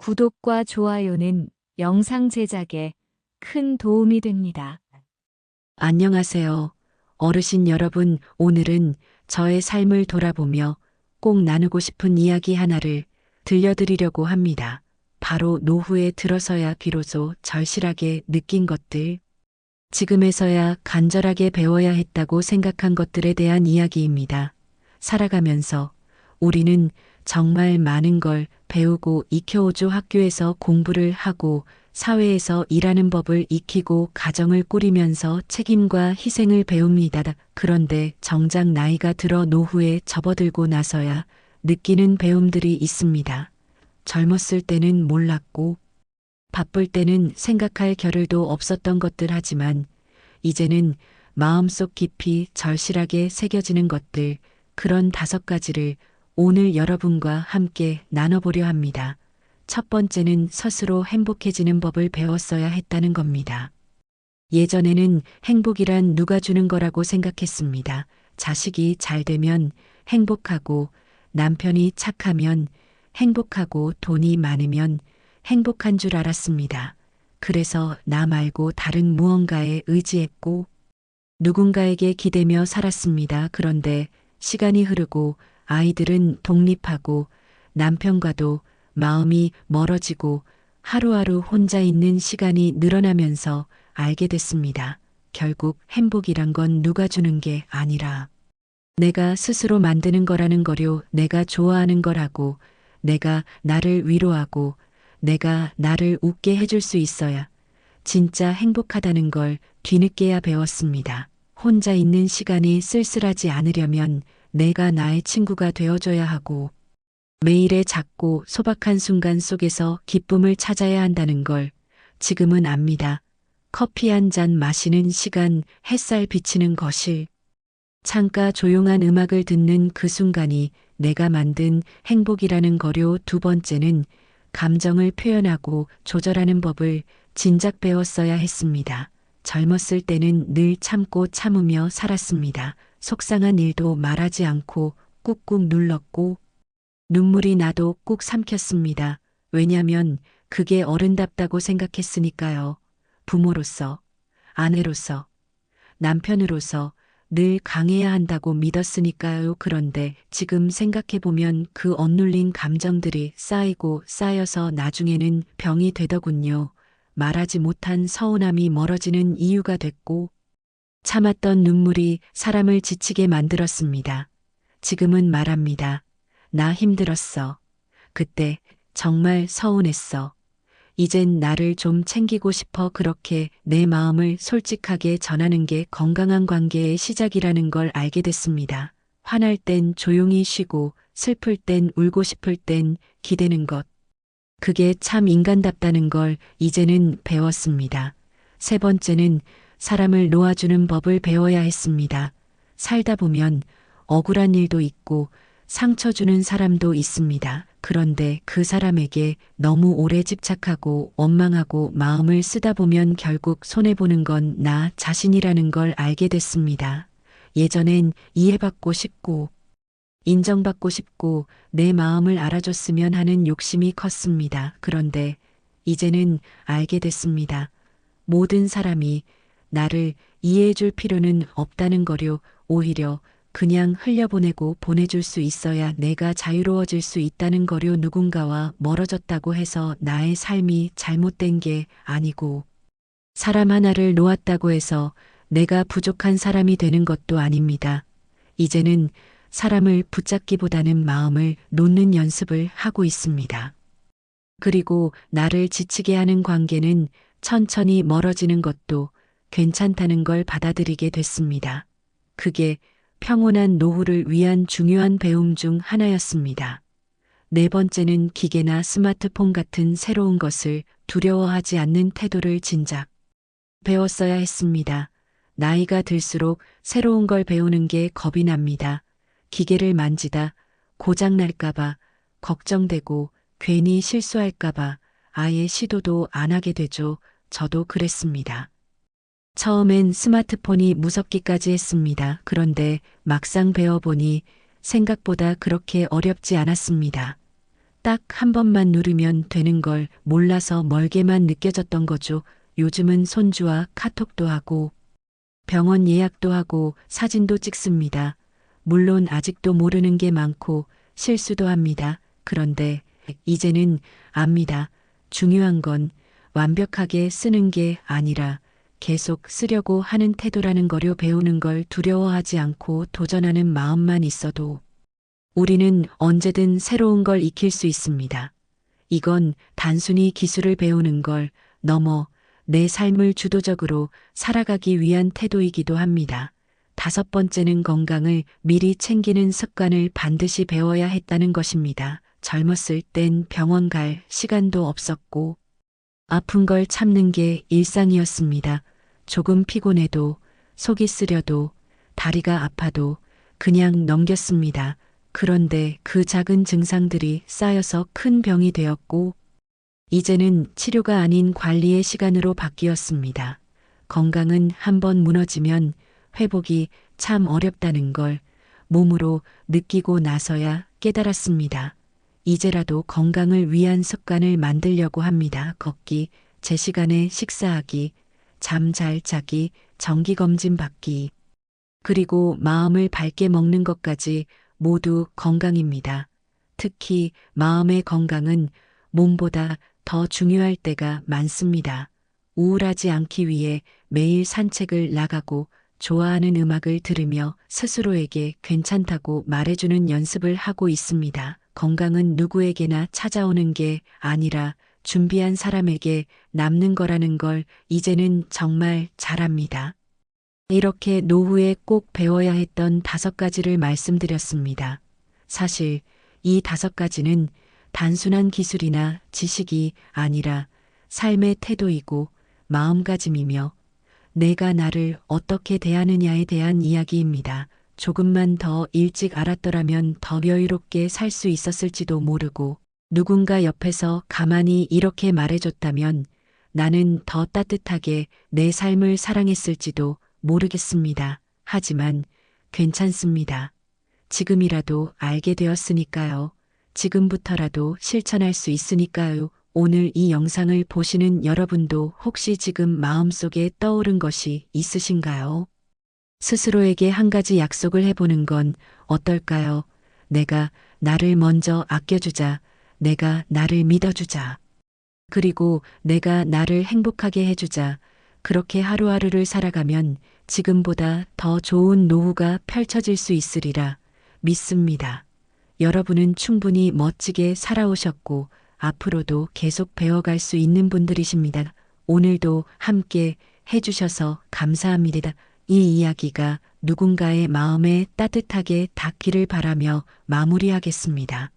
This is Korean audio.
구독과 좋아요는 영상 제작에 큰 도움이 됩니다. 안녕하세요. 어르신 여러분, 오늘은 저의 삶을 돌아보며 꼭 나누고 싶은 이야기 하나를 들려드리려고 합니다. 바로 노후에 들어서야 비로소 절실하게 느낀 것들, 지금에서야 간절하게 배워야 했다고 생각한 것들에 대한 이야기입니다. 살아가면서 우리는 정말 많은 걸 배우고 익혀오죠. 학교에서 공부를 하고 사회에서 일하는 법을 익히고 가정을 꾸리면서 책임과 희생을 배웁니다. 그런데 정작 나이가 들어 노후에 접어들고 나서야 느끼는 배움들이 있습니다. 젊었을 때는 몰랐고 바쁠 때는 생각할 겨를도 없었던 것들 하지만 이제는 마음속 깊이 절실하게 새겨지는 것들, 그런 5가지를 오늘 여러분과 함께 나눠보려 합니다. 첫 번째는 스스로 행복해지는 법을 배웠어야 했다는 겁니다. 예전에는 행복이란 누가 주는 거라고 생각했습니다. 자식이 잘 되면 행복하고, 남편이 착하면 행복하고, 돈이 많으면 행복한 줄 알았습니다. 그래서 나 말고 다른 무언가에 의지했고 누군가에게 기대며 살았습니다. 그런데 시간이 흐르고 아이들은 독립하고 남편과도 마음이 멀어지고 하루하루 혼자 있는 시간이 늘어나면서 알게 됐습니다. 결국 행복이란 건 누가 주는 게 아니라 내가 스스로 만드는 거라는 거요. 내가 좋아하는 거라고, 내가 나를 위로하고 내가 나를 웃게 해줄 수 있어야 진짜 행복하다는 걸 뒤늦게야 배웠습니다. 혼자 있는 시간이 쓸쓸하지 않으려면 내가 나의 친구가 되어줘야 하고 매일의 작고 소박한 순간 속에서 기쁨을 찾아야 한다는 걸 지금은 압니다. 커피 한 잔 마시는 시간, 햇살 비치는 거실, 창가 조용한 음악을 듣는 그 순간이 내가 만든 행복이라는 거요. 두 번째는 감정을 표현하고 조절하는 법을 진작 배웠어야 했습니다. 젊었을 때는 늘 참고 참으며 살았습니다. 속상한 일도 말하지 않고 꾹꾹 눌렀고 눈물이 나도 꾹 삼켰습니다. 왜냐면 그게 어른답다고 생각했으니까요. 부모로서, 아내로서, 남편으로서 늘 강해야 한다고 믿었으니까요. 그런데 지금 생각해보면 그 억눌린 감정들이 쌓이고 쌓여서 나중에는 병이 되더군요. 말하지 못한 서운함이 멀어지는 이유가 됐고 참았던 눈물이 사람을 지치게 만들었습니다. 지금은 말합니다. 나 힘들었어. 그때 정말 서운했어. 이젠 나를 좀 챙기고 싶어. 그렇게 내 마음을 솔직하게 전하는 게 건강한 관계의 시작이라는 걸 알게 됐습니다. 화날 땐 조용히 쉬고 슬플 땐 울고 싶을 땐 기대는 것. 그게 참 인간답다는 걸 이제는 배웠습니다. 세 번째는 사람을 놓아주는 법을 배워야 했습니다. 살다 보면 억울한 일도 있고 상처 주는 사람도 있습니다. 그런데 그 사람에게 너무 오래 집착하고 원망하고 마음을 쓰다 보면 결국 손해보는 건 나 자신이라는 걸 알게 됐습니다. 예전엔 이해받고 싶고 인정받고 싶고 내 마음을 알아줬으면 하는 욕심이 컸습니다. 그런데 이제는 알게 됐습니다. 모든 사람이 나를 이해해줄 필요는 없다는 거요. 오히려 그냥 흘려보내고 보내줄 수 있어야 내가 자유로워질 수 있다는 거요. 누군가와 멀어졌다고 해서 나의 삶이 잘못된 게 아니고 사람 하나를 놓았다고 해서 내가 부족한 사람이 되는 것도 아닙니다. 이제는 사람을 붙잡기보다는 마음을 놓는 연습을 하고 있습니다. 그리고 나를 지치게 하는 관계는 천천히 멀어지는 것도 괜찮다는 걸 받아들이게 됐습니다. 그게 평온한 노후를 위한 중요한 배움 중 하나였습니다. 네 번째는 기계나 스마트폰 같은 새로운 것을 두려워하지 않는 태도를 진작 배웠어야 했습니다. 나이가 들수록 새로운 걸 배우는 게 겁이 납니다. 기계를 만지다 고장 날까봐 걱정되고 괜히 실수할까봐 아예 시도도 안 하게 되죠. 저도 그랬습니다. 처음엔 스마트폰이 무섭기까지 했습니다. 그런데 막상 배워보니 생각보다 그렇게 어렵지 않았습니다. 딱 한 번만 누르면 되는 걸 몰라서 멀게만 느껴졌던 거죠. 요즘은 손주와 카톡도 하고 병원 예약도 하고 사진도 찍습니다. 물론 아직도 모르는 게 많고 실수도 합니다. 그런데 이제는 압니다. 중요한 건 완벽하게 쓰는 게 아니라 계속 쓰려고 하는 태도라는 거려. 배우는 걸 두려워하지 않고 도전하는 마음만 있어도 우리는 언제든 새로운 걸 익힐 수 있습니다. 이건 단순히 기술을 배우는 걸 넘어 내 삶을 주도적으로 살아가기 위한 태도이기도 합니다. 다섯 번째는 건강을 미리 챙기는 습관을 반드시 배워야 했다는 것입니다. 젊었을 땐 병원 갈 시간도 없었고 아픈 걸 참는 게 일상이었습니다. 조금 피곤해도 속이 쓰려도 다리가 아파도 그냥 넘겼습니다. 그런데 그 작은 증상들이 쌓여서 큰 병이 되었고 이제는 치료가 아닌 관리의 시간으로 바뀌었습니다. 건강은 한번 무너지면 회복이 참 어렵다는 걸 몸으로 느끼고 나서야 깨달았습니다. 이제라도 건강을 위한 습관을 만들려고 합니다. 걷기, 제 시간에 식사하기, 잠 잘 자기, 정기검진 받기, 그리고 마음을 밝게 먹는 것까지 모두 건강입니다. 특히 마음의 건강은 몸보다 더 중요할 때가 많습니다. 우울하지 않기 위해 매일 산책을 나가고 좋아하는 음악을 들으며 스스로에게 괜찮다고 말해주는 연습을 하고 있습니다. 건강은 누구에게나 찾아오는 게 아니라 준비한 사람에게 남는 거라는 걸 이제는 정말 잘합니다. 이렇게 노후에 꼭 배워야 했던 5가지를 말씀드렸습니다. 사실 이 5가지는 단순한 기술이나 지식이 아니라 삶의 태도이고 마음가짐이며 내가 나를 어떻게 대하느냐에 대한 이야기입니다. 조금만 더 일찍 알았더라면 더 여유롭게 살 수 있었을지도 모르고 누군가 옆에서 가만히 이렇게 말해줬다면 나는 더 따뜻하게 내 삶을 사랑했을지도 모르겠습니다. 하지만 괜찮습니다. 지금이라도 알게 되었으니까요. 지금부터라도 실천할 수 있으니까요. 오늘 이 영상을 보시는 여러분도 혹시 지금 마음속에 떠오른 것이 있으신가요? 스스로에게 한 가지 약속을 해보는 건 어떨까요? 내가 나를 먼저 아껴주자. 내가 나를 믿어주자. 그리고 내가 나를 행복하게 해주자. 그렇게 하루하루를 살아가면 지금보다 더 좋은 노후가 펼쳐질 수 있으리라 믿습니다. 여러분은 충분히 멋지게 살아오셨고 앞으로도 계속 배워갈 수 있는 분들이십니다. 오늘도 함께 해주셔서 감사합니다. 이 이야기가 누군가의 마음에 따뜻하게 닿기를 바라며 마무리하겠습니다.